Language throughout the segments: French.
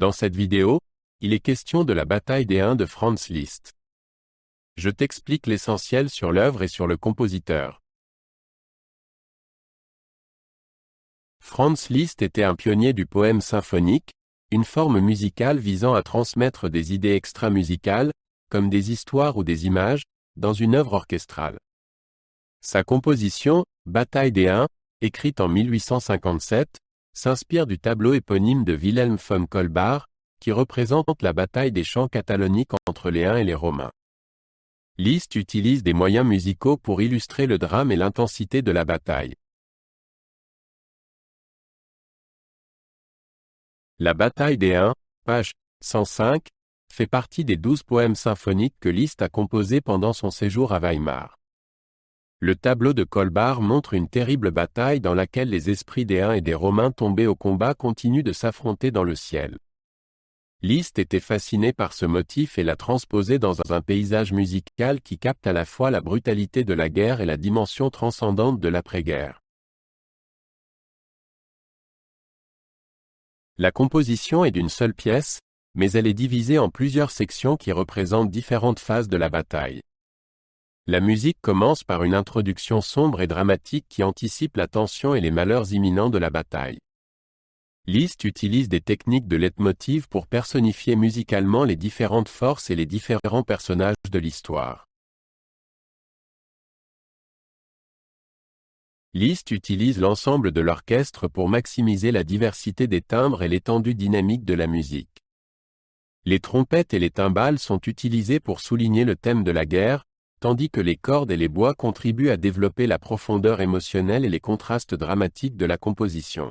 Dans cette vidéo, il est question de la bataille des Huns de Franz Liszt. Je t'explique l'essentiel sur l'œuvre et sur le compositeur. Franz Liszt était un pionnier du poème symphonique, une forme musicale visant à transmettre des idées extra-musicales, comme des histoires ou des images, dans une œuvre orchestrale. Sa composition, Bataille des Huns, écrite en 1857, s'inspire du tableau éponyme de Wilhelm von Kaulbach, qui représente la bataille des champs cataloniques entre les Huns et les Romains. Liszt utilise des moyens musicaux pour illustrer le drame et l'intensité de la bataille. La bataille des Huns, page 105, fait partie des 12 poèmes symphoniques que Liszt a composés pendant son séjour à Weimar. Le tableau de Kaulbach montre une terrible bataille dans laquelle les esprits des Huns et des Romains tombés au combat continuent de s'affronter dans le ciel. Liszt était fasciné par ce motif et l'a transposé dans un paysage musical qui capte à la fois la brutalité de la guerre et la dimension transcendante de l'après-guerre. La composition est d'une seule pièce, mais elle est divisée en plusieurs sections qui représentent différentes phases de la bataille. La musique commence par une introduction sombre et dramatique qui anticipe la tension et les malheurs imminents de la bataille. Liszt utilise des techniques de leitmotiv pour personnifier musicalement les différentes forces et les différents personnages de l'histoire. Liszt utilise l'ensemble de l'orchestre pour maximiser la diversité des timbres et l'étendue dynamique de la musique. Les trompettes et les timbales sont utilisées pour souligner le thème de la guerre, tandis que les cordes et les bois contribuent à développer la profondeur émotionnelle et les contrastes dramatiques de la composition.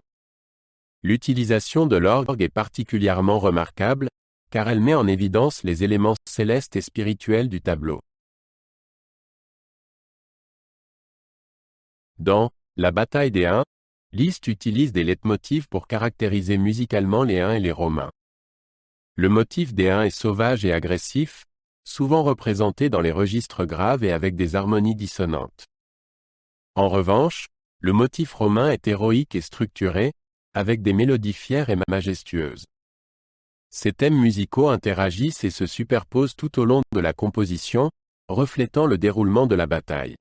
L'utilisation de l'orgue est particulièrement remarquable, car elle met en évidence les éléments célestes et spirituels du tableau. Dans La bataille des Huns, Liszt utilise des leitmotivs pour caractériser musicalement les Huns et les Romains. Le motif des Huns est sauvage et agressif, souvent représenté dans les registres graves et avec des harmonies dissonantes. En revanche, le motif romain est héroïque et structuré, avec des mélodies fières et majestueuses. Ces thèmes musicaux interagissent et se superposent tout au long de la composition, reflétant le déroulement de la bataille.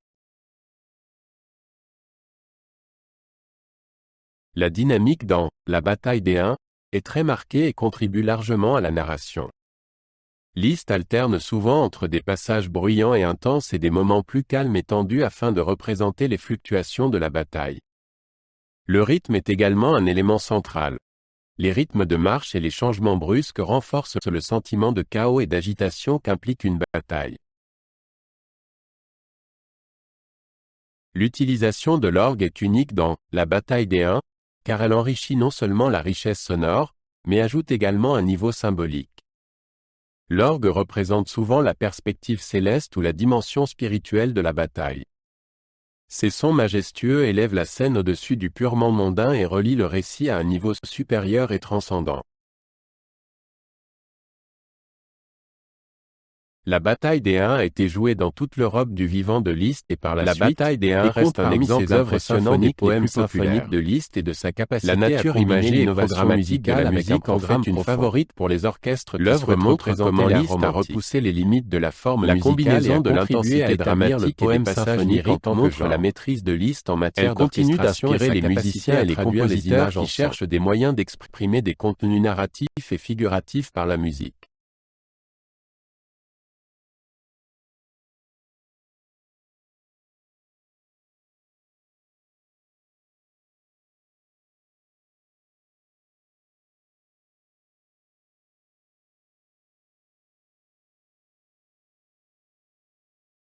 La dynamique dans La bataille des Huns est très marquée et contribue largement à la narration. Liszt alterne souvent entre des passages bruyants et intenses et des moments plus calmes et tendus afin de représenter les fluctuations de la bataille. Le rythme est également un élément central. Les rythmes de marche et les changements brusques renforcent le sentiment de chaos et d'agitation qu'implique une bataille. L'utilisation de l'orgue est unique dans La bataille des Huns, car elle enrichit non seulement la richesse sonore, mais ajoute également un niveau symbolique. L'orgue représente souvent la perspective céleste ou la dimension spirituelle de la bataille. Ces sons majestueux élèvent la scène au-dessus du purement mondain et relient le récit à un niveau supérieur et transcendant. La bataille des Huns a été jouée dans toute l'Europe du vivant de Liszt et par la suite, bataille des Huns reste un exemple impressionnant des poèmes symphoniques de Liszt et de sa capacité La nature à combiner imagée et l'innovation programmatique musicale de la avec un musique en programme fait une profond. favorite pour les orchestres qui L'œuvre souhaitent montre représenter comment l'art Liszt a romantique. repoussé les limites de la forme La musicale et combinaison a de contribué l'intensité à établir le dramatique et des poème passages symphonique en lyriques tant que montre genre. la maîtrise de Liszt en Elle matière continue d'orchestration et d'inspirer sa les capacité musiciens à et les traduire les compositeurs images qui en cherchent des moyens d'exprimer des contenus narratifs et figuratifs par la musique.